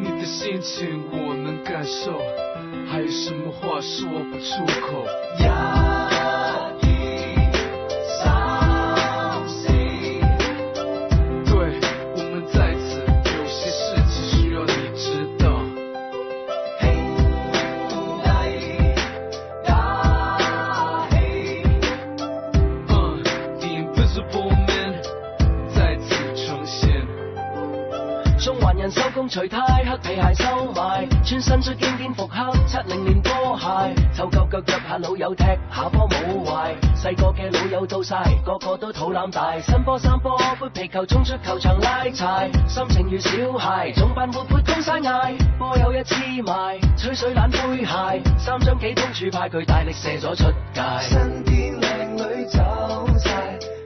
你的心情我能感受，还有什么话说不出口？对，我们在此，有些事情需要你知道。The Invisible Man 在此呈現。中環人手工除呔，黑皮鞋收埋，穿身出經典復刻70年波鞋，臭腳腳約下老友踢下波冇壞，細個嘅老友到晒，個個都肚腩大，新波三波杯皮球衝出球場拉柴，心情如小孩，總扮活潑通晒嗌，波有一黐埋，吹水懶杯鞋，3張幾通柱派佢大力射咗出界，身邊靚女走晒，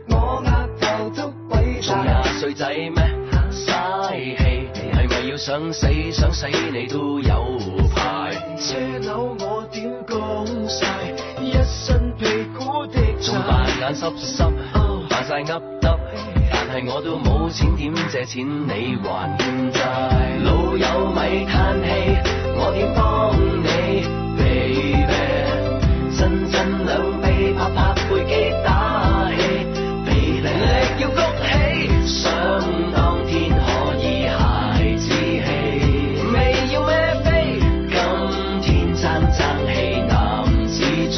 我額頭都鬼晒，仲20歲仔咩？嘥氣，係咪要想死你都有排？車樓我點講晒，一身皮鼓的仲扮眼濕濕，扮晒噏噏，但係我都冇錢點借錢你還欠債？老友咪嘆氣，我點幫你 baby？ 真兩臂拍拍背肌打氣 ，baby 力要谷起，想當天可以孩子氣，未要咩飛，今天爭氣男子早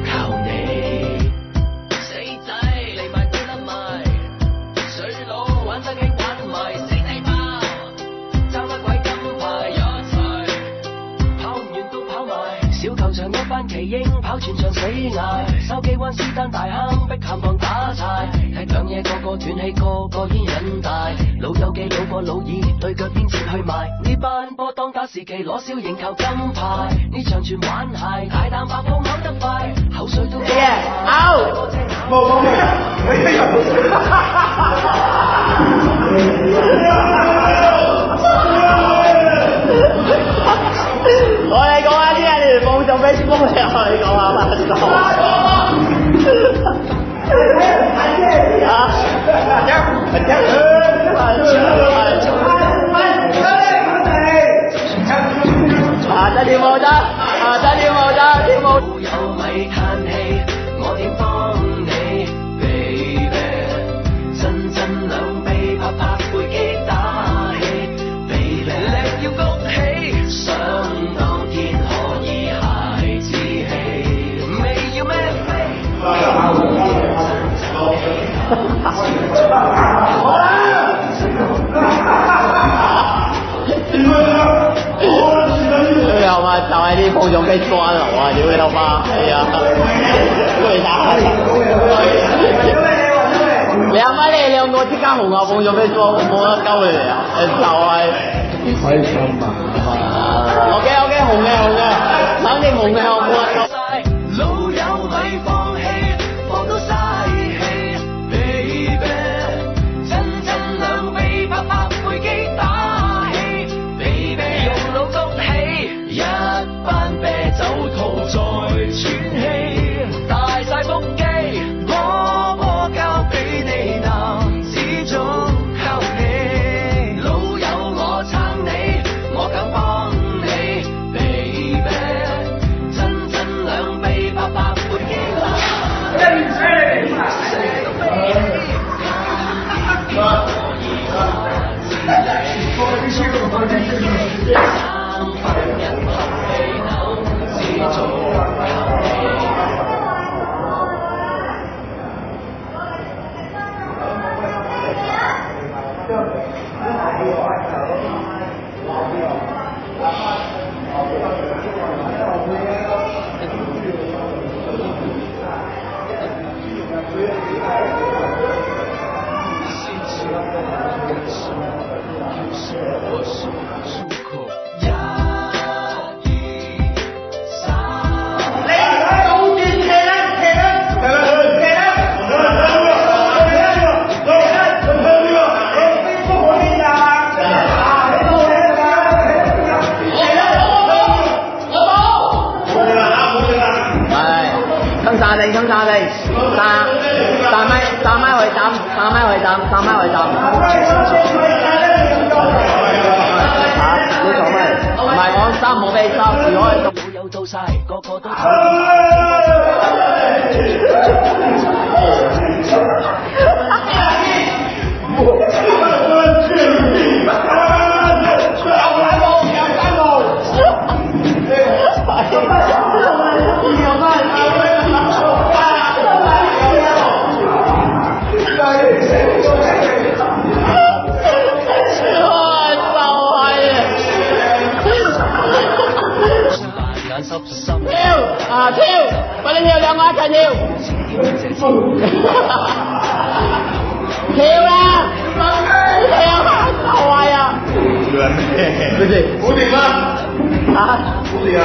靠你。死仔嚟埋對得埋，水佬玩得興玩埋，死仔包爭乜鬼金牌一齊，跑唔完都跑埋，小球場一班奇英跑全場死捱，筲箕灣斯丹大坑碧咸巷打柴，踢兩嘢個個斷氣，個個煙癮大，老友記老過老二，對腳邊接去埋，呢班波當打時期攞小型球金牌，呢場全玩鞋，大膽爆鋪嘔得快，口水都冇我哋講下啲人哋夢就 Facebook 嚟，我哋講下乜講？得了冇得，得了冇得，跳舞。老友咪嘆氣，我點幫你 baby？ 真兩臂拍拍背肌打氣 ，baby 力要谷起，想當天可以孩子氣，未要咩飛。又嘛就係啲碰撞機關流啊！屌你老媽，係啊，對打。你阿媽你兩個即刻紅牛碰撞機關，我冇得鳩你哋啊！就係開心啊！OK，紅嘅，肯定紅嘅，我冇得鳩。老友咪放棄，放到嘥氣 ，baby， 真兩臂拍拍背肌打氣 ，baby 用腦谷起，一班啤酒肚再喘氣，大晒腹肌，我交俾你，男子總靠你，老友我撐你，我梗幫你 ，baby。真兩臂拍拍背肌生份人合氣，男子早靠你。撐沙定，撐沙定，3米去站，3米去站。你講咩？唔係講3冇俾收，如果係老友到晒，個個都跳，快啲跳，兩個一齊跳，跳啦，好壞啊！好掂啊！嚇？好掂啊！